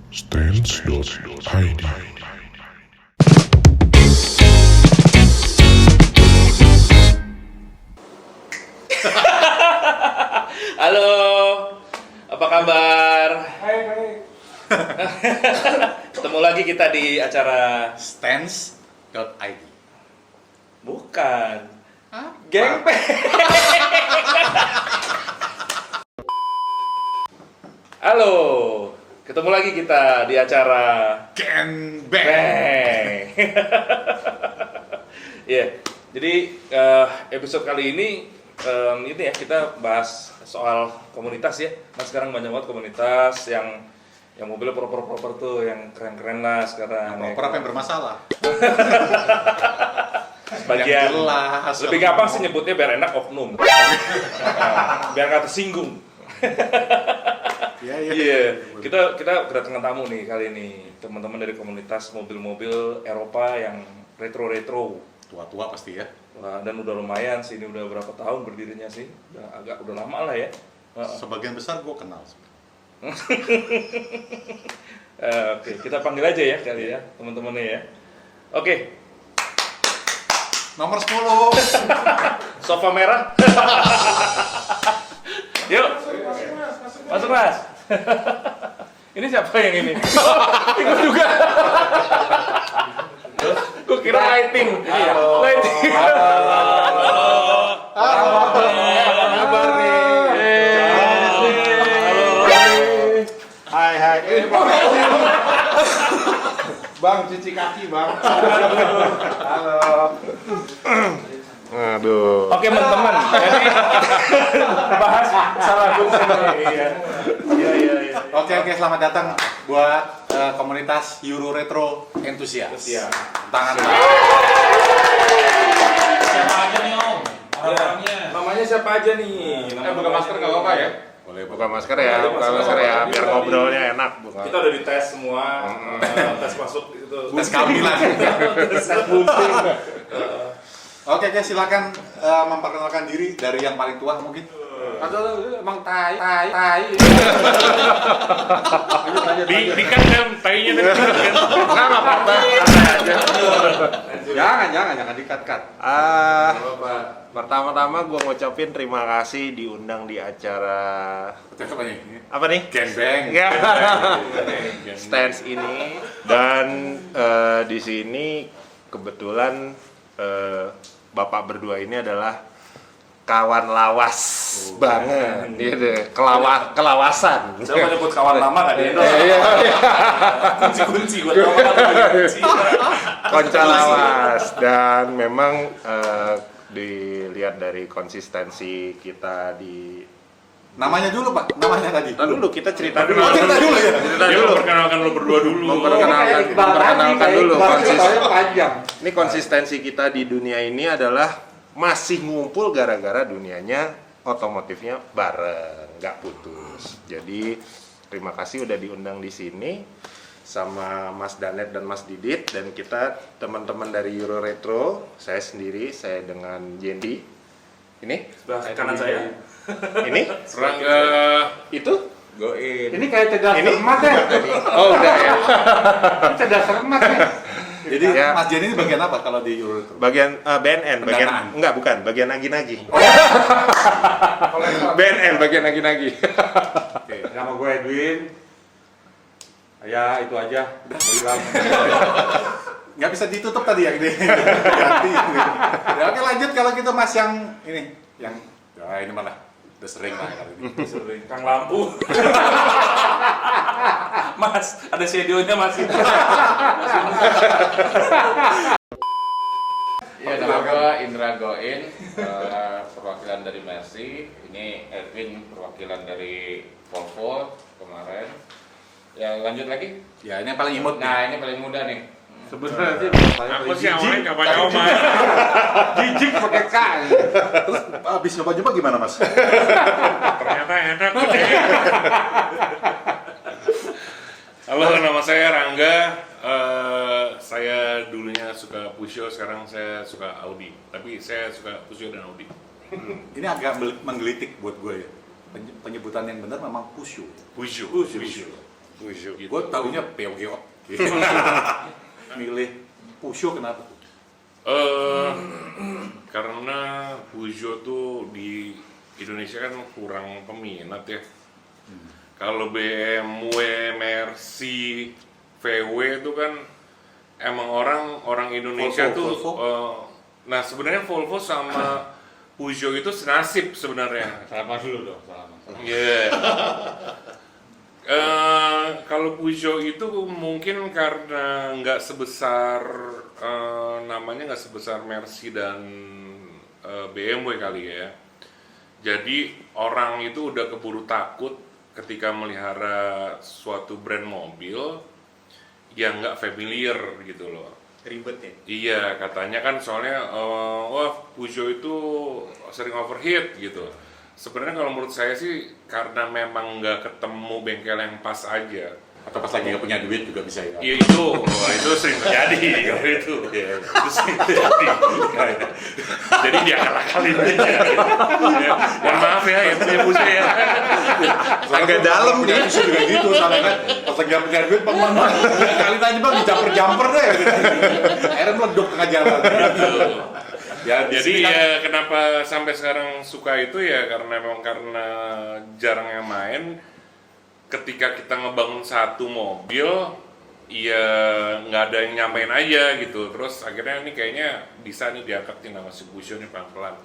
Stance.id. Halo, apa kabar? Hai, hai. Ketemu lagi kita di acara Stance.id. bukan Gengpeng. Halo, ketemu lagi kita di acara Genbang. Bang. Iya, jadi episode kali ini ya kita bahas soal komunitas ya. Nah sekarang banyak banget komunitas yang mobilnya proper tuh, yang keren-keren lah sekarang. Proper apa yang bermasalah? Sebagian Yang jelas. lebih gampang sih nyebutnya biar enak oknum. Nah, biar nggak tersinggung. Iya, kita kedatangan tamu nih kali ini, teman-teman dari komunitas mobil-mobil Eropa yang retro. Tua-tua pasti ya. Wah, dan udah lumayan sih, ini udah berapa tahun berdirinya sih? Udah lama lah ya. Sebagian besar gue kenal. Oke, kita panggil aja ya kali ya, teman-temannya ya. Oke, Nomor 10. sofa merah. Yuk, masuk mas. Ini siapa yang ini? Ikut juga. Gue kira lighting. Lighting. Apa kabar nih? Hai. Bang, cuci kaki bang. Halo. Aduh. Oke teman-teman, jadi bahas salah gue Iya. Oke, selamat datang buat komunitas Euro Retro Enthusiast. Tangan. Siapa aja nih Om? Orang-orangnya. Namanya siapa aja nih? Buka masker nggak apa-apa ya? Boleh buka masker ya, biar ngobrolnya enak. Kita udah dites semua, tes masuk gitu. Tes kehamilan. Tes bunting. Oke, silakan memperkenalkan diri dari yang paling tua mungkin. Aduh, emang tai. Dikat kan tainya kan. Enggak apa-apa. Jangan dikat-kat. Pertama-tama gua ngucapin terima kasih diundang di acara apa nih? Genbang. Ya. Stance ini dan di sini kebetulan Bapak berdua ini adalah kawan lawas banget, gitu. Kelawasan. Saya mau nyebut kawan lama gak di Indo? Kunci gue tau kunci. Konca lawas dan memang dilihat dari konsistensi kita di Namanya dulu Pak, namanya tadi. dulu kita cerita dulu. Cerita dulu ya. Dia Perkenalkan lu berdua dulu. memperkenalkan dulu panjang. Ini konsistensi kita di dunia ini adalah masih ngumpul gara-gara dunianya otomotifnya bareng, nggak putus. Jadi terima kasih udah diundang di sini sama Mas Danet dan Mas Didit, dan kita teman-teman dari Euro Retro. Saya sendiri, saya dengan Jendi. Ini Sebelah kanan saya. ini Rangga. itu Goin. Ini kayak cerdas cermat ya. oh udah ya. Ini cerdas cermat ya. Jadi Ya. Mas Jen ini bagian apa kalau di Euro Retro? Bagian BNN, bagian Pendanaan. bukan, bagian nagi-nagi. BNN bagian nagi-nagi. Oke, nama gue Edwin. Ya itu aja. Nggak bisa ditutup tadi ya ini. Ganti. Ya, oke lanjut kalau gitu Mas yang ini, yang ya ini mana? Udah sering lah kali ini. Sering. Kang Lampu. Mas, ada shadownya Mas. Ya, nama gua Indra Goin, perwakilan dari Mercy. Ini Edwin, perwakilan dari Volvo kemarin. Ya, lanjut lagi. Ya ini yang paling imut. Nah, ini paling muda nih. Sebenarnya sih Aku sih awalnya nggak banyak omah. jijik pakai K. Terus habis nyoba-nyoba gimana Mas? Ternyata enak. Halo, nama saya Rangga. Saya dulunya suka Pusho, sekarang saya suka Audi. Tapi saya suka Pusho dan Audi. Ini agak menggelitik buat gue ya. Penyebutan yang benar memang Pusho. Pusho. Peugeot. Gue taunya Peugeot. Milih Peugeot kenapa? Karena Peugeot tuh di Indonesia kan kurang peminat ya. Kalau BMW, Mercy, VW itu kan emang orang Indonesia Volvo, tuh Volvo. nah sebenarnya Volvo sama Peugeot itu senasib sebenarnya. Selamat dulu dong, selamat. Iya. Kalau Peugeot itu mungkin karena nggak sebesar namanya nggak sebesar Mercy dan BMW kali ya. Jadi orang itu udah keburu takut ketika melihara suatu brand mobil yang nggak familiar gitu loh. Ribet ya. Iya, katanya kan soalnya wah Peugeot itu sering overheat gitu. Sebenarnya kalau menurut saya sih karena memang nggak ketemu bengkel yang pas aja. Atau pas lagi nggak punya duit juga bisa ya? Iya itu, wah, itu sering terjadi kalau itu. Itu sering terjadi. Jadi dia akal-akalin aja. Ya, mohon maaf ya yang punya Peugeot ya. Agak dalam nih. Bisa juga gitu, soalnya kan pas lagi nggak punya duit, bang, kali tadi bang dijamper-jamper deh. Akhirnya meleduk tengah jalan. Ya, di Jadi sini kan- ya kenapa sampai sekarang suka itu ya karena memang karena jarang yang main. Ketika kita ngebangun satu mobil, ya nggak ada yang nyamain aja gitu. Terus akhirnya ini kayaknya bisa nih diangkat nih nama si Peugeot nih pelan-pelan.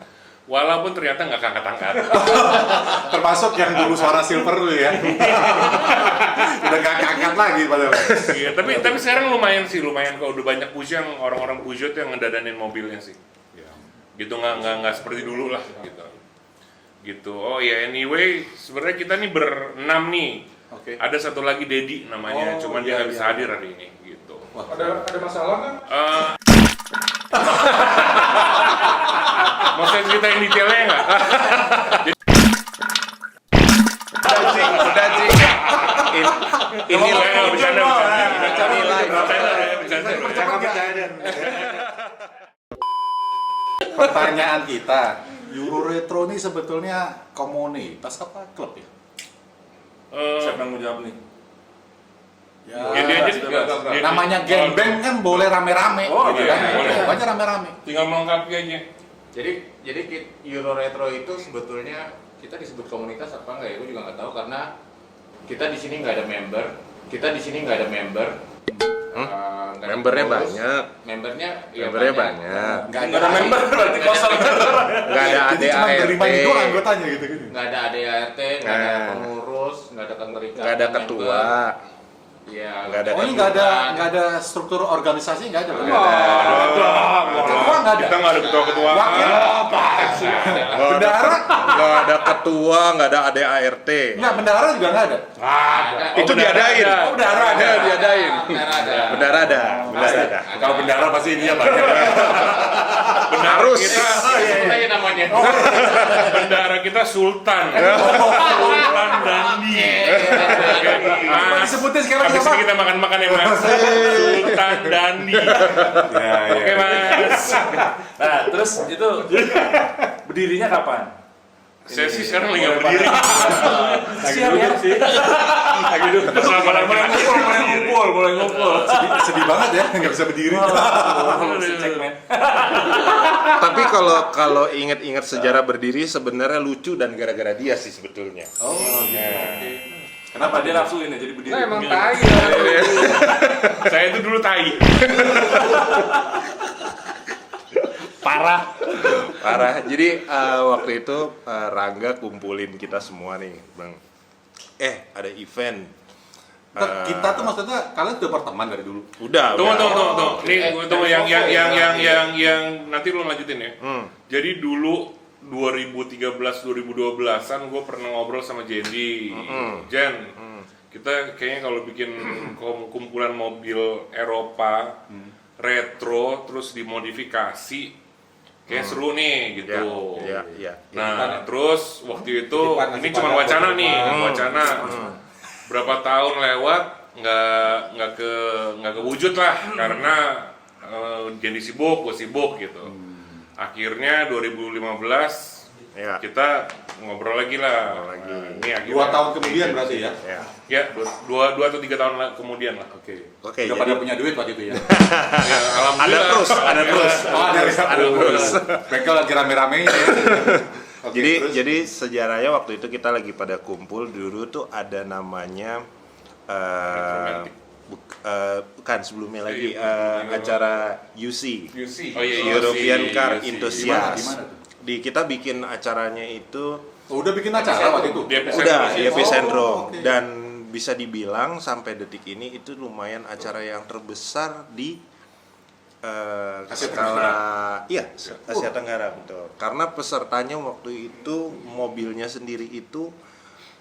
Walaupun ternyata nggak angkat-angkat. termasuk yang dulu suara silver dulu ya. Udah gak angkat lagi padahal. Iya, tapi sekarang lumayan sih, lumayan kalau udah banyak Peugeot yang orang-orang Peugeot yang ngedadanin mobilnya sih. Gitu nggak seperti dulu lah gitu. Oh ya anyway, sebenarnya kita nih berenam nih. Oke. Ada satu lagi Dedi namanya, Oh, cuman dia iya, nggak bisa iya. hadir hari ini gitu. Ada masalah kan? Mau saya ceritain detailnya nggak? Udah Cing. Ini Nggak, bercanda. Pertanyaan kita, Euro Retro ini sebetulnya komunitas apa klub ya? Siapa yang mau jawab nih? Ya, Ya, dia aja sudah. namanya geng band kan boleh rame-rame, Oh, gitu iya, kan? boleh. Banyak rame-rame. Tinggal melengkapi aja. Jadi Euro Retro itu sebetulnya kita disebut komunitas apa enggak ya? Gue juga nggak tahu karena kita di sini nggak ada member. Kita di sini nggak ada member. Nggak ada Membernya pengurus. banyak. Membernya ya Membernya banyak. Nggak Nggak ada member berarti kosong. Nggak ada Jadi cuma berlima ADART. doang anggotanya gitu. Nggak ada ADART, nggak ada Nah. pengurus, nggak ada keterikatan. Nggak ada ketua. Iya. Nggak ada Oh ini nggak ada struktur organisasi nggak ada. Nggak ada. Ketua nggak ada. Kita nggak ada ketua-ketua. Wakil bendahara Nggak ada ketua, nggak ada ADART. nggak bendahara juga nggak ada. Itu diadain. Oh, bendahara ada. Diadain. Bendahara ada. Bendara ada. Bendara ada. Kalau bendahara pasti ininya banyak. Harus. Kita Sebut aja namanya. bendahara kita Sultan. Sultan Dandi. Apa Mas, disebutin sekarang habis siapa? ini kita makan-makan ya Mas. Sultan Dandi. Ya, Oke Mas. Nah, terus itu berdirinya kapan? Saya sih sekarang lagi nggak berdiri. Siap ya sih. Lagi duduk. Lama-lama Boleh ngumpul. Sedih banget ya nggak bisa berdiri. Cek men. Tapi kalau inget-inget sejarah berdiri sebenarnya lucu dan gara-gara dia sih sebetulnya. Oh, Kenapa dia nafsu ini jadi berdiri? Nah, emang tai. Saya itu dulu tai. Parah. Jadi waktu itu Rangga kumpulin kita semua nih, Bang. Ada event. Kita tuh maksudnya kalian udah berteman dari dulu. Udah. Tunggu. Nih, tunggu yang nanti lu lanjutin ya. Jadi dulu 2013-2012an gue pernah ngobrol sama Jendi. Jen, kita kayaknya kalau bikin kumpulan mobil Eropa retro terus dimodifikasi kayak seru nih gitu. Iya. Nah, terus waktu itu Titipan, ini nasi cuma padang, wacana kopi nih, rumah. wacana. Berapa tahun lewat nggak kewujud lah karena Jendi sibuk, gue sibuk gitu. Akhirnya 2015 Ya. kita ngobrol lagi lah. Ngobrol lagi. Ini akhirnya 2 tahun kemudian berarti ya. Ya. Ya, dua atau 3 tahun kemudian lah. Oke. Oke, Udah jadi- pada punya duit waktu itu ya. Ya, Ada alhamdulillah. terus. Oh, ada terus. Mereka lagi rame-ramenya ya. Oke, terus? Jadi sejarahnya waktu itu kita lagi pada kumpul dulu tuh ada namanya Necromantic. bukan sebelumnya lagi Iya, acara UC, UC. Oh iya, European UC, Car UC. Enthusiast. Di mana tuh? Kita bikin acaranya itu Oh, udah bikin acara waktu itu. Di epicentrum. udah di Oh, epicentrum oke. dan bisa dibilang sampai detik ini itu lumayan acara yang terbesar di Asia skala iya Asia Tenggara betul. Karena pesertanya waktu itu mobilnya sendiri itu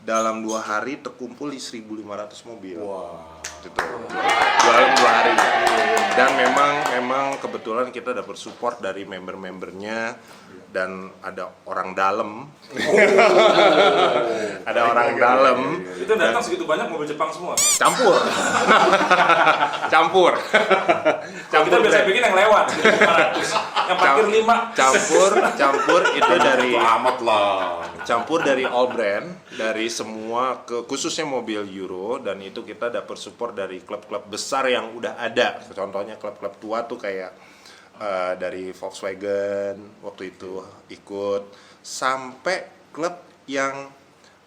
dalam 2 hari terkumpul di 1.500 mobil. Wah. Gitu. Dalam 2 hari. Dan memang kebetulan kita dapat support dari member-membernya dan ada orang dalam. Ada orang dalam Itu datang segitu banyak mobil Jepang semua. campur. Campur. Kita biasa bikin yang lewat, 500. Yang parkir 5. Campur itu dari Itu amat lah. campur dari all brand, dari semua khususnya mobil Euro, dan itu kita dapat support dari klub-klub besar yang udah ada. Contohnya klub-klub tua tuh kayak dari Volkswagen waktu itu ikut, sampai klub yang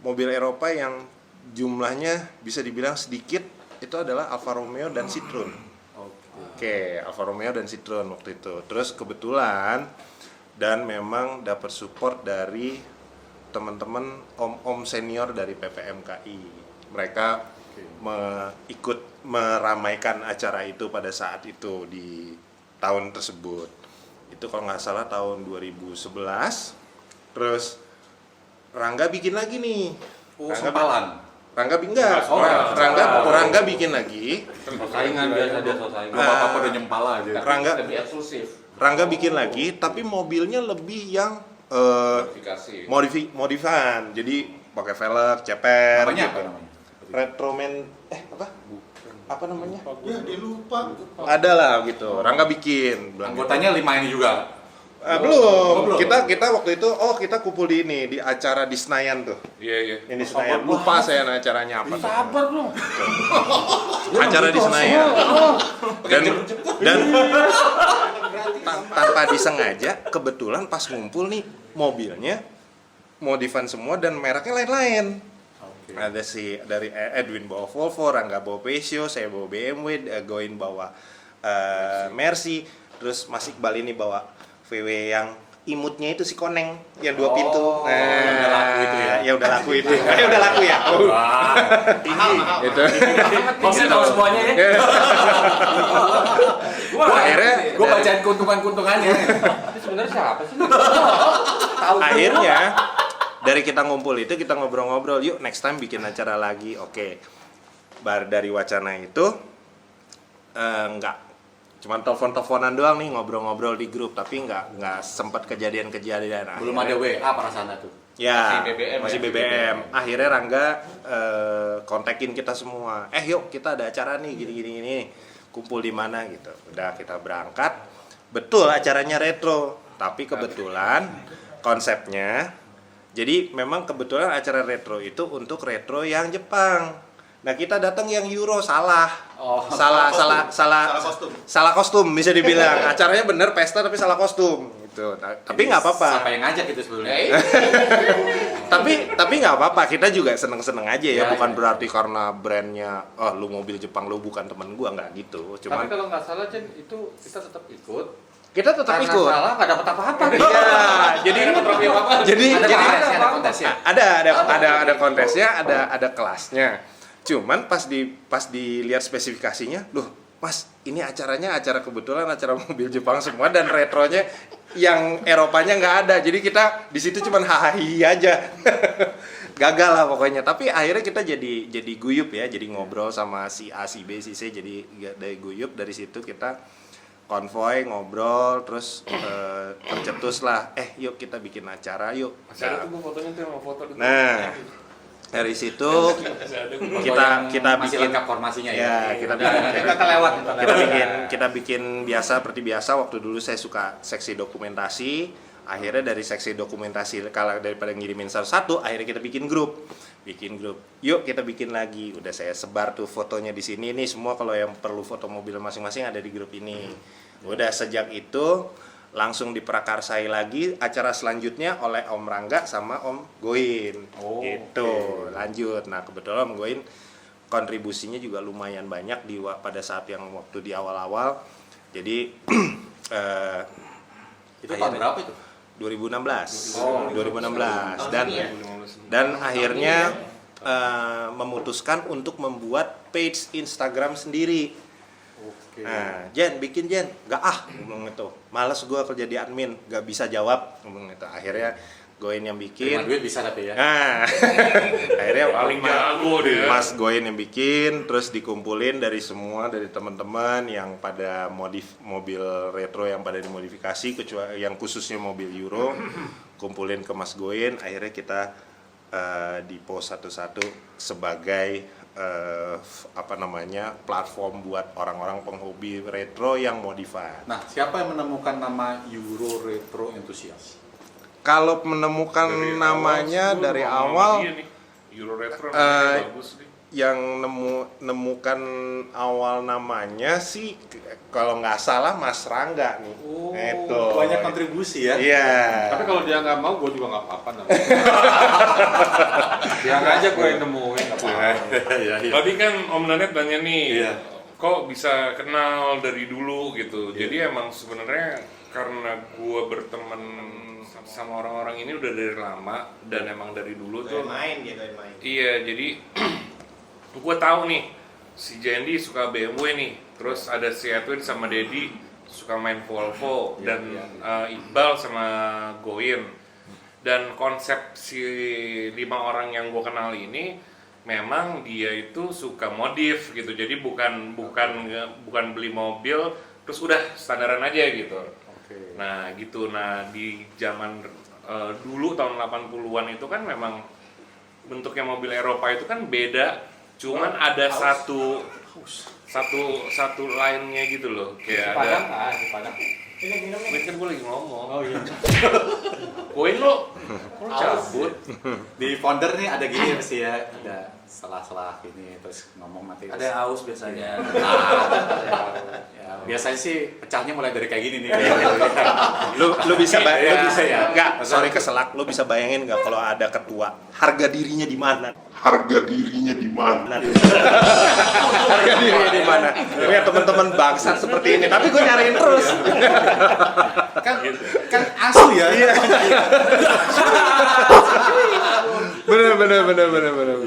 mobil Eropa yang jumlahnya bisa dibilang sedikit, itu adalah Alfa Romeo dan Citroen. Oke, Alfa Romeo dan Citroen waktu itu. Terus kebetulan dan memang dapat support dari teman-teman om-om senior dari PPMKI. Mereka ikut meramaikan acara itu pada saat itu di tahun tersebut. Itu kalau nggak salah tahun 2011. Terus Rangga bikin lagi nih. Oh, sempalan. Rangga enggak. Oh, Rangga bikin lagi. Saingan biasa dia saingan. Gak apa-apa udah nyempala aja. Lebih eksklusif. Rangga bikin lagi, tapi mobilnya lebih yang Modifikasi. modifan. Jadi pakai velg, ceper. Namanya gitu. apa namanya? Retroman apa? Apa namanya? Ya, dia lupa. Ada lah gitu. Rangga bikin. Bilang gitu. Anggotanya 5 ini juga. Belum. Kita waktu itu kita kumpul di ini di acara di Senayan tuh. Iya, iya. Ini di Senayan. Lupa saya acaranya apa. tuh. Sabar dong. Acara di Senayan. Dan tanpa disengaja kebetulan pas ngumpul nih mobilnya modifan semua dan mereknya lain-lain. Ada si dari Edwin bawa Volvo, Rangga bawa Peugeot, saya bawa BMW, Goin bawa Mercy, terus Mas Iqbal ini bawa VW yang imutnya itu si Koneng yang 2 pintu. yang udah laku itu ya? Ya udah laku itu. Udah laku ya. Wah, Itu. Maksudnya tahu semuanya ya. Gue bacain keuntungan-keuntungannya. Ini sebenarnya siapa sih? Akhirnya dari kita ngumpul itu kita ngobrol-ngobrol, yuk next time bikin acara lagi. Oke. Dari wacana itu enggak cuman telepon-teleponan doang nih, ngobrol-ngobrol di grup, tapi nggak sempat kejadian-kejadian. Belum ada WA perasaan tuh. Ya, Masih BBM masih ya? BBM. Akhirnya Rangga kontakin kita semua. Yuk kita ada acara nih gini. Kumpul di mana gitu. Udah kita berangkat. Betul acaranya retro, tapi kebetulan konsepnya jadi memang kebetulan acara retro itu untuk retro yang Jepang. Nah, kita datang yang Euro salah. Salah kostum bisa dibilang. Acaranya bener pesta tapi salah kostum gitu. Tapi nggak apa-apa. Siapa yang ngajak itu sebelumnya? tapi nggak apa-apa, kita juga seneng-seneng aja ya, Ya, bukan ya. berarti karena brandnya lu mobil Jepang lu bukan temen gua, nggak gitu. Tapi Cuman kalau nggak salah Jen, itu kita tetap ikut. kita tetap Karena ikut. salah nggak dapat apa-apa. Iya, jadi Ada kontesnya. ada kontesnya, ada kelasnya. Cuman pas dilihat spesifikasinya, loh Mas, ini acaranya acara kebetulan acara mobil Jepang semua dan retronya yang Eropanya nggak ada. Jadi kita di situ cuman hahaha aja. Gagal lah pokoknya. Tapi akhirnya kita jadi guyup ya, jadi ngobrol sama si A, si B, si C, jadi dari guyup. Dari situ kita konvoy ngobrol, terus tercetus lah. Yuk kita bikin acara yuk. Masih ada tuh gua fotonya tuh, mau foto dulu. Nah, dari situ kita Masih bikin lengkap formasinya ya, ya. kita bikin biasa seperti biasa. Waktu dulu saya suka seksi dokumentasi, akhirnya dari seksi dokumentasi, kalau daripada ngirimin satu-satu, akhirnya kita bikin grup. Yuk kita bikin lagi. Udah saya sebar tuh fotonya di sini. Ini semua kalau yang perlu foto mobil masing-masing ada di grup ini. Udah sejak itu langsung diprakarsai lagi acara selanjutnya oleh Om Rangga sama Om Goin. Gitu. Lanjut. Nah, kebetulan Om Goin kontribusinya juga lumayan banyak pada saat yang waktu di awal-awal. Jadi Itu tahun berapa itu? 2016. 2016 dan akhirnya memutuskan untuk membuat page Instagram sendiri. Nah, Jen, bikin Jen. Gak ngomong itu. Males gue kerja di admin, gak bisa jawab ngomong itu. Akhirnya Goin yang bikin. Terima duit bisa tapi ya. Nah, akhirnya Paling jago dia. Mas Goin yang bikin, terus dikumpulin dari semua dari teman-teman yang pada modif mobil retro yang pada dimodifikasi, kecuali yang khususnya mobil Euro, kumpulin ke Mas Goin. Akhirnya kita di post satu-satu sebagai platform buat orang-orang penghobi retro yang modified. Nah, siapa yang menemukan nama Euro Retro Enthusiast? Kalau menemukan namanya dari awal, Euro Retro namanya bagus nih. yang nemukan awal namanya sih kalau nggak salah Mas Rangga nih. Itu Banyak kontribusi ya. Iya. Tapi kalau dia nggak mau, gue juga nggak apa-apa. Dia aja gue yang nemuin, nggak apa-apa. Iya. Tadi kan Om Nanet tanya nih, Iya. kok bisa kenal dari dulu gitu. Jadi emang sebenarnya karena gue berteman sama orang-orang ini udah dari lama dan emang dari dulu tuh. main. Iya, jadi gue tahu nih si Jendi suka BMW nih, terus ada si Edwin sama Dedi suka main Volvo dan Iqbal sama Goin. Dan konsep si 5 orang yang gue kenal ini memang dia itu suka modif gitu. Jadi bukan beli mobil terus udah standaran aja gitu. Nah gitu. Nah di zaman dulu tahun 80-an itu kan memang bentuknya mobil Eropa itu kan beda. Cuman ada satu line-nya gitu loh. Kayak ada. Ini kan gue lagi ngomong. Oh iya. Poin lo cabut. Di founder nih ada gini sih ya, ada salah-salah gini terus ngomong nanti. Ada yang aus biasanya. Ya, biasanya sih pecahnya mulai dari kayak gini nih. Lu bisa Iya, iya. Enggak, sorry keselak. Lu bisa bayangin nggak kalau ada ketua, harga dirinya di mana? Harga dirinya di mana? Ya teman-teman bangsat seperti ini, tapi gue nyariin terus. kan asu ya. Bener.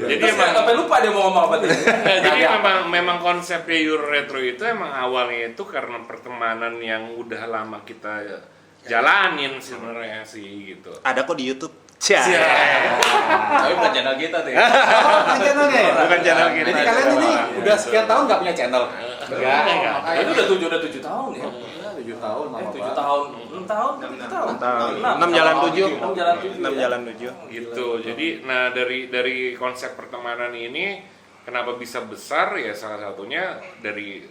Jadi emang Sampai lupa dia mau ngomong apa tadi. jadi memang konsepnya Euro Retro itu emang awalnya itu karena pertemanan yang udah lama kita jalanin sebenarnya sih gitu. Ada kok di YouTube. Cia. Tapi bukan channel kita tuh. Bukan channelnya ya? Bukan channel kita. Jadi kalian ini udah sekian tahun nggak punya channel? Enggak. Itu udah 7 tahun ya. 7 tahun lama 7 banget. tahun, 6 tahun, 7 tahun. 6 jalan 7. 6 jalan 7. 6 jalan 7. Gitu. Jadi nah dari konsep pertemanan ini kenapa bisa besar ya salah satunya dari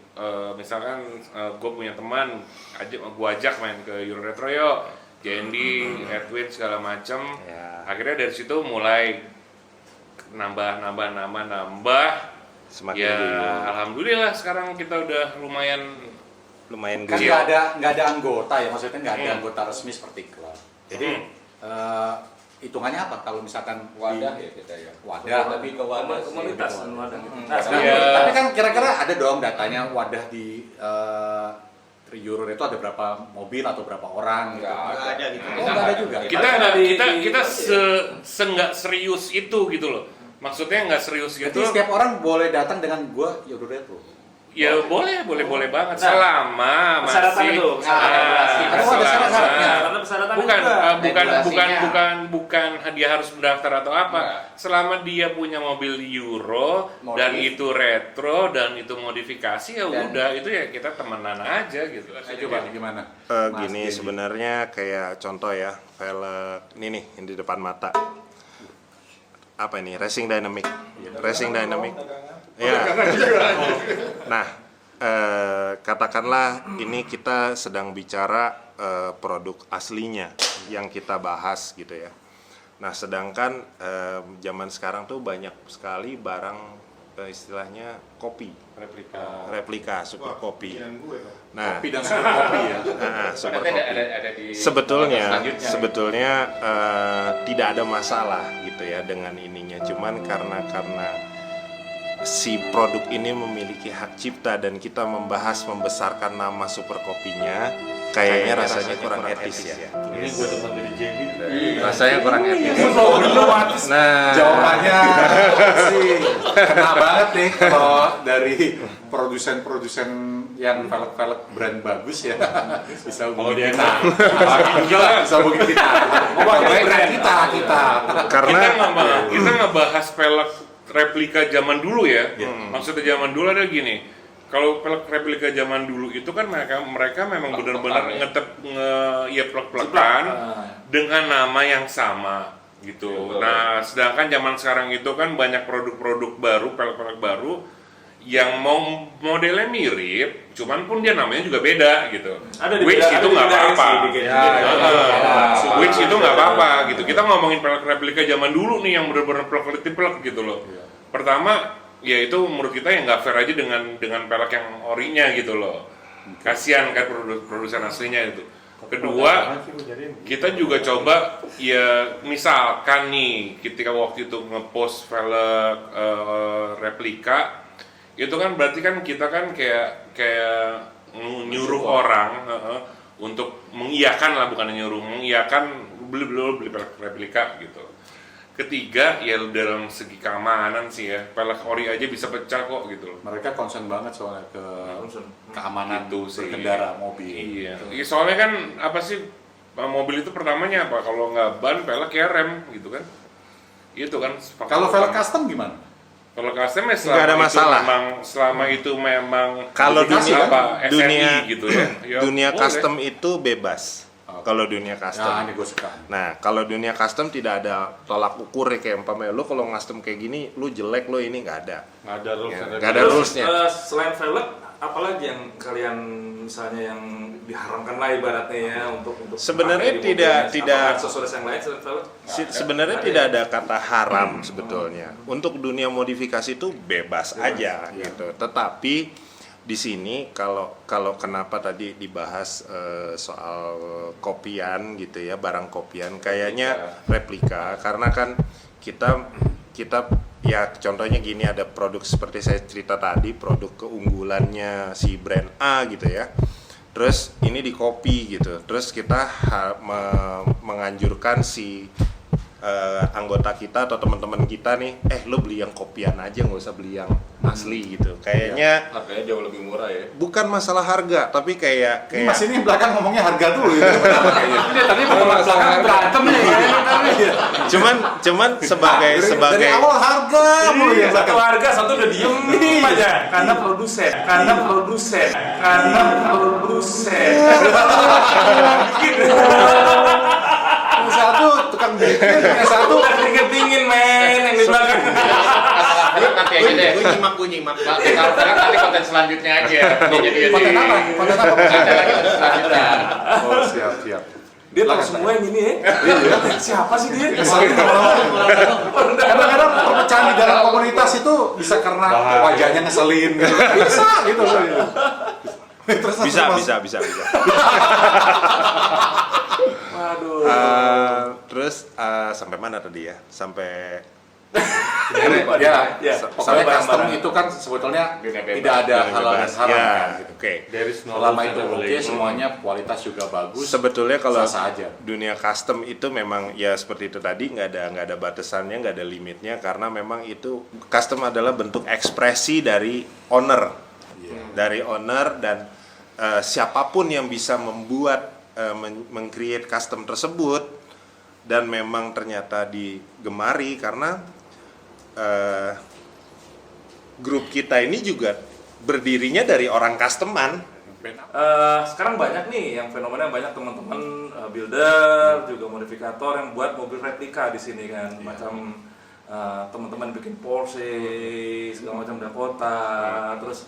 misalkan gue punya teman gue ajak main ke Euro Retro yuk, Jendi, Edwin segala macem. Ya. Akhirnya dari situ mulai nambah. Semakin Ya dulu. alhamdulillah sekarang kita udah lumayan Lumayan Kan gede. nggak ada anggota ya, maksudnya nggak ada anggota resmi seperti klub. Jadi hitungannya apa kalau misalkan Wadah ya kita ya. wadah? Lebih ke wadah sih. Komunitas kan wadah. Nah, Nah, sekarang- Iya. tapi kan kira-kira ada dong datanya wadah di Euro itu ada berapa mobil atau berapa orang? Gitu. Nggak ada gitu. Oh, nggak ada juga. kita nggak serius itu gitu loh. Maksudnya nggak serius Jadi gitu. setiap orang boleh datang dengan gua Euro Retro. Ya boleh banget Nah, selama persyaratannya masih dulu, persyaratan. Oh, ada syarat-syaratnya. Karena persyaratannya bukan juga. bukan dia harus mendaftar atau apa. Enggak. Selama dia punya mobil Euro dan Modif. itu retro dan itu modifikasi ya Dan- udah itu ya kita temenan aja gitu. Coba gimana? Gini Mas Dedi. sebenarnya kayak contoh ya, velg ini nih yang di depan mata. Apa ini? Racing Dynamic. Racing Dynamic. Ya. Nah, katakanlah ini kita sedang bicara produk aslinya yang kita bahas gitu ya. Nah, sedangkan zaman sekarang tuh banyak sekali barang istilahnya kopi, replika super kopi. Nah, Kopi dan super kopi ya. super Berarti kopi. ada di Sebetulnya tidak ada masalah gitu ya dengan ininya. Cuman karena si produk ini memiliki hak cipta dan kita membesarkan nama super kopinya, kayaknya rasanya kurang etis ya. Ini gue teman dari Jenny. Rasanya kurang etis. Nah, Jawabannya sih kena banget nih kalau dari produsen-produsen yang velg-velg brand bagus ya bisa Kalau hubungi dia kita. Bisa hubungi kita. Brand kita. karena kita ngebahas velg replika zaman dulu ya. Maksudnya zaman dulu ada gini. Kalau velg replika zaman dulu itu kan mereka memang benar-benar plek-plekan dengan nama yang sama gitu. Nah, sedangkan zaman sekarang itu kan banyak produk-produk baru, velg-velg baru yang mau modelnya mirip, cuman pun dia namanya juga beda gitu. Which itu nggak apa-apa. Which itu nggak apa-apa gitu. Kita ngomongin velg replika zaman dulu nih yang benar-benar plek gitu loh. Pertama, ya itu menurut kita yang nggak fair aja dengan velg yang orinya gitu loh. Kasihan kan produsen aslinya itu. Kedua, kita juga coba ya misalkan nih ketika waktu itu ngepost velg replika, itu kan berarti kan kita kan kayak nyuruh orang untuk mengiyakan lah, bukan nyuruh, mengiyakan beli replika gitu. Ketiga, ya dalam segi keamanan sih ya, velg ori aja bisa pecah kok gitu loh. Mereka concern banget soalnya ke keamanan Itu sih. berkendara mobil. Iya. Ya, soalnya kan apa sih, mobil itu pertamanya apa? Kalau nggak ban, velg ya rem gitu kan. Itu kan. Kalau velg custom gimana? Kalau custom ya Nggak ada masalah. selama itu memang Kalau modifikasi dunia- apa, SNI dunia gitu ya. Ya, dunia boleh. custom itu bebas. Kalau dunia custom. Nah, ini gue suka. Nah, kalau dunia custom tidak ada tolak ukur ya, kayak umpamanya lu kalau custom kayak gini, lu jelek, lu ini nggak ada. Nggak ada rules. Ya, ada nggak ada Terus, rulesnya. selain velg, apalagi yang kalian misalnya yang diharamkan lah ibaratnya ya untuk Sebenarnya pakai di mobil? tidak- Apakah aksesoris yang lain selain velg? Sebenarnya tidak ada kata haram sebetulnya. Untuk dunia modifikasi itu bebas aja gitu. Tetapi di sini kalau kenapa tadi dibahas soal kopian gitu ya, barang kopian kayaknya replika, karena kan kita ya contohnya gini, ada produk seperti saya cerita tadi, produk keunggulannya si brand A gitu ya. Terus ini di copy gitu. Terus kita menganjurkan si anggota kita atau teman-teman kita nih, lo beli yang kopian aja, nggak usah beli yang asli gitu. Kayaknya harganya jauh lebih murah ya. bukan masalah harga, tapi kayak Ini Mas ini belakang ngomongnya harga dulu gitu. Tadi belakang berantem nih. cuman sebagai Dari awal harga mulu ya Satu belakang. harga, satu udah diem aja. Karena produsen. Yang satu tukang bikin, yang satu Udah keringet dingin men yang di belakang. Nanti aja deh. Gue nyimak. Nanti konten selanjutnya aja. Jadi konten apa? Konten apa? Ada lagi konten selanjutnya. Oh, siap. Dia tahu semua yang ini ya. Siapa sih dia? Ngeselin lama-lama. Kadang-kadang perpecahan di dalam komunitas itu bisa karena wajahnya ngeselin gitu. Bisa gitu. Terus bisa. Waduh. Terus sampai mana tadi ya? Sampai ya, Ya, soalnya pokoknya custom barang-barang. itu kan sebetulnya Dunia bebas. tidak ada Dunia halal yang bebas. haram Ya, kan, gitu. oke. There is no Selama rules itu and oke, regulation. semuanya kualitas juga bagus. Sebetulnya kalau sah-sah aja. dunia custom itu memang ya seperti itu tadi, nggak ada batasannya, nggak ada limitnya, karena memang itu custom adalah bentuk ekspresi dari owner, dan siapapun yang bisa membuat meng-create custom tersebut dan memang ternyata digemari karena grup kita ini juga berdirinya dari orang customan. Sekarang banyak nih yang fenomena banyak teman-teman builder juga modifikator yang buat mobil replika di sini kan, macam teman-teman bikin Porsche segala macam Dakota, terus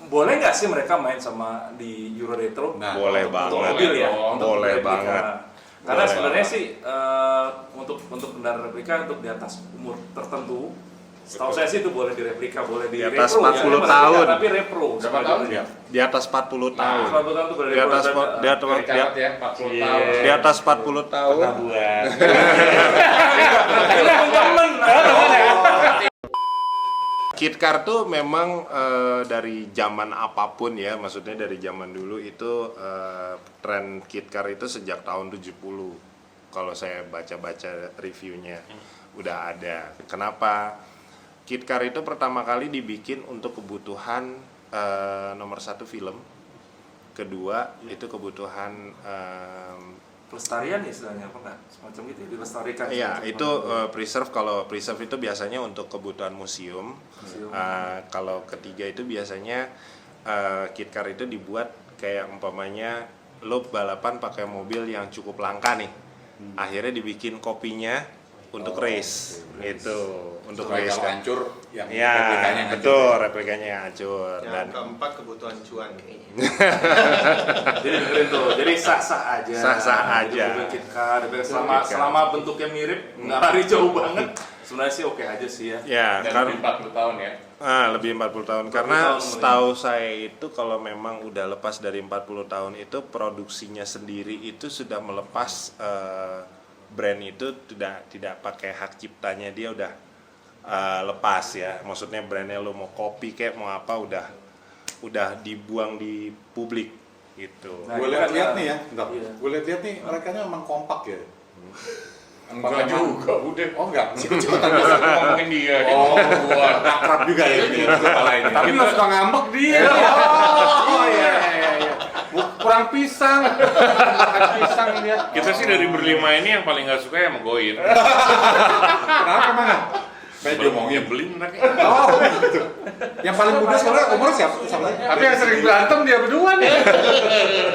boleh nggak sih mereka main sama di Euro Retro? Nah, Boleh Untuk banget. mobil ya, dong. untuk Boleh replika. banget. Karena Boleh sebenarnya sih untuk kendaraan replika untuk di atas umur tertentu, setahu saya sih itu boleh direplika, boleh di Di atas repro, 40 bukan tahun. replika, tapi repro. Berapa tahun? Ya. Di atas 40 tahun. 40 tahun itu boleh Di atas repro. di atas Dicatat ya 40 Iya. tahun. di atas 40 tahun. Temen-temen. Kit car tuh memang dari zaman apapun ya, maksudnya dari zaman dulu itu tren kit car itu sejak tahun 70. Kalau saya baca-baca reviewnya udah ada. Kenapa? Kit car itu pertama kali dibikin untuk kebutuhan nomor satu film, kedua itu kebutuhan Pelestarian ya istilahnya apa enggak? Semacam gitu ya, dilestarikan. iya semacam itu apa. preserve. Kalau preserve itu biasanya untuk kebutuhan museum. Museum. Kalau ketiga itu biasanya kit car itu dibuat kayak umpamanya lo balapan pakai mobil yang cukup langka nih, akhirnya dibikin kopinya untuk race gitu, untuk Supaya race kalau kan. hancur yang Ya replikanya yang betul, hancur. replikanya yang hancur. Yang Dan keempat kebutuhan cuan kayaknya. Jadi dengerin tuh, jadi sah-sah aja. Sah-sah Jadi aja. mobil kit car, selama Kit car. selama bentuknya mirip, nggak lari jauh banget. Sebenarnya sih oke aja sih ya. ya Dan kan lebih 40 tahun ya. lebih 40 tahun 40 karena tahun setahu saya itu kalau memang udah lepas dari 40 tahun itu produksinya sendiri itu sudah melepas brand itu tidak pakai hak ciptanya, dia udah lepas ya. Maksudnya brandnya lo mau copy kayak mau apa udah dibuang di publik gitu. Nah, Gue itu lihat-lihat kan, nih ya, bentar. iya. Gue lihat-lihat nih mereka memang kompak ya. Enggak juga, udah. Oh enggak, sikut-sikutan biasa. Ngomongin dia. Oh, gua akrab juga ya ini kepala ini. Tapi lo suka ngambek dia. Oh iya. Kurang pisang. Makan pisang dia. Kita sih dari berlima ini yang paling nggak suka ya sama Goin. Kenapa emang? Pengen diomongin. Nyebelin mereka. Oh, gitu. Yang paling muda sebenarnya umurnya siapa? Siapa lagi? Tapi yang sering berantem dia berdua nih.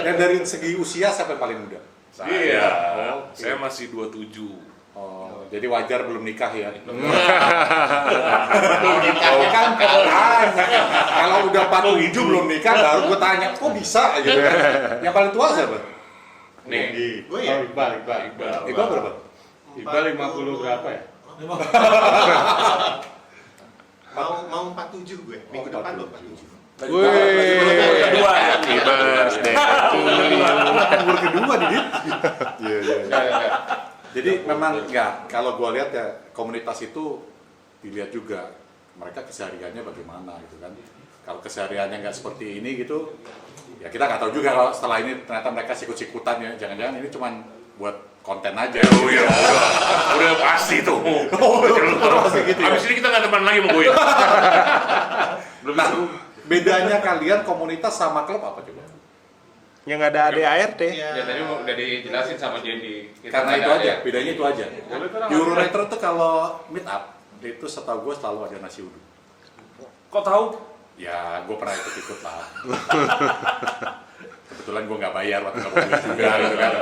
Yang dari segi usia siapa yang paling muda? Iya. Saya masih 27. Oh, jadi wajar belum nikah ya. Belum Nikahnya kan tanya. Kalau udah 47 belum nikah baru gue tanya, kok bisa gitu. Yang paling tua siapa? Nih. Gue ya. Iqbal. Iqbal berapa? Iqbal 50 berapa ya? Mau 47 gue. Minggu depan lo 47. Kedua ya. Happy birthday. Umur kedua nih. Iya, iya. Ya. Jadi memang enggak, kalau gue lihat ya komunitas itu dilihat juga mereka kesehariannya bagaimana gitu kan. Kalau kesehariannya nggak seperti ini gitu, ya kita nggak tahu juga kalau setelah ini ternyata mereka sikut-sikutan ya. Jangan-jangan ini cuman buat konten aja. Oh iya, udah pasti tuh. Pasti gitu ya. Habis ini kita nggak teman lagi sama Goin. Nah, bedanya kalian komunitas sama klub apa coba? Yang ada ADART. Ya tadi udah dijelasin sama Jendi. Karena itu aja, bedanya itu aja. Euro Retro tuh kalau meet up itu setahu gue selalu ada nasi uduk. Kok tahu? Ya, gue pernah ikut-ikut lah. Kebetulan gue nggak bayar waktu nggak boleh juga gitu kan.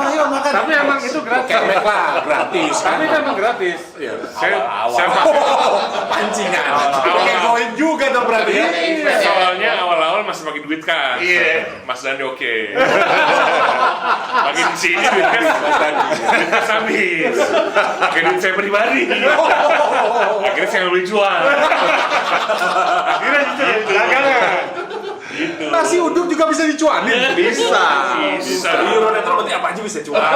Ayo makan. Tapi emang itu gratis. Kemek lah, gratis. Tapi itu emang gratis. Iya. Saya Awal-awal. pasti Pancingan. Oke, join juga dong berarti ya. soalnya awal-awal masih pakai duit kas. Iya. Mas Dandi oke. Makin sini duit kas habis. Pakai duit saya pribadi. Akhirnya saya nggak boleh jual. Akhirnya jadi dagangan. Nasi uduk juga bisa dicuanin. Bisa. Bisa. Euro Retro berarti apa aja bisa cuan.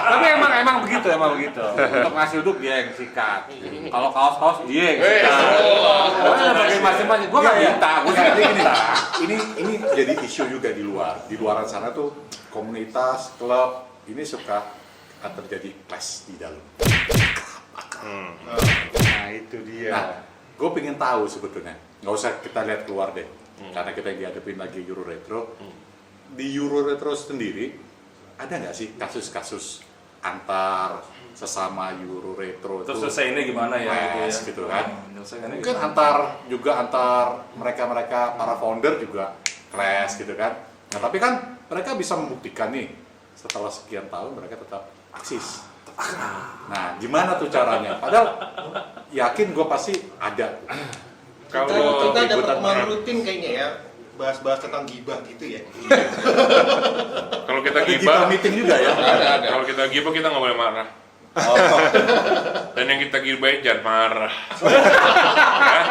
Tapi emang begitu. Untuk nasi uduk dia yang sikat. Kalau kaos dia yang sikat. Pokoknya bagi masing-masing. Gue nggak minta. Gue Jadi gini, ini jadi isu juga di luar. Di luaran sana tuh komunitas, klub ini suka akan terjadi clash di dalam. Nah itu dia. Nah, gue pengen tahu sebetulnya. Nggak usah kita lihat keluar deh. Karena kita dihadapin lagi Euro Retro. Di Euro Retro sendiri, ada nggak sih kasus-kasus antar sesama Euro Retro Terus itu selesainya gimana ya clash gitu kan? Nyelesainnya Mungkin gimana? antar mereka para founder juga clash gitu kan. Nah, tapi kan mereka bisa membuktikan nih setelah sekian tahun mereka tetap eksis. Nah, gimana tuh caranya? Padahal yakin gue pasti ada Kalau kita ada liputan pertemuan mana? rutin kayaknya ya, bahas-bahas tentang gibah gitu ya. kalau kita Ada kita gibah, meeting juga ya. Ada. kalau kita gibah kita nggak boleh marah. Oh, Dan yang kita gibahin jangan marah. Ya.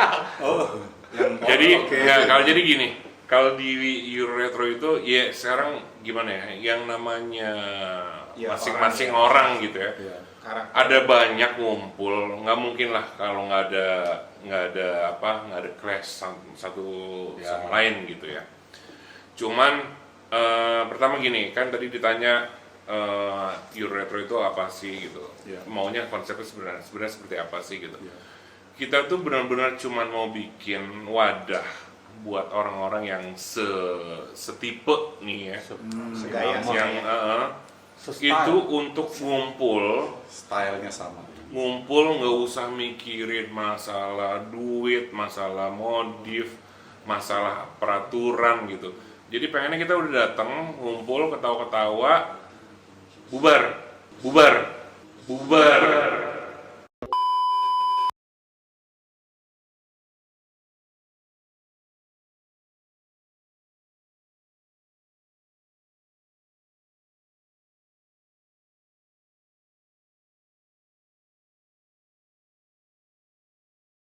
Jadi oke. kalau jadi gini, kalau di Euro Retro itu ya sekarang gimana ya, yang namanya Ya, masing-masing orang gitu ya. Iya. Karakter. Ada banyak ngumpul, nggak mungkin lah kalau nggak ada clash satu Ya. sama lain gitu ya. Cuman pertama gini, kan tadi ditanya Euro Retro itu apa sih gitu, Ya. maunya konsepnya sebenarnya seperti apa sih gitu. Ya. Kita tuh benar-benar cuman mau bikin wadah buat orang-orang yang setipe nih ya, Segaya. yang Style. itu untuk ngumpul Stylenya sama. nggak usah mikirin masalah duit, masalah modif, masalah peraturan gitu. Jadi pengennya kita udah datang, ngumpul, ketawa-ketawa, bubar.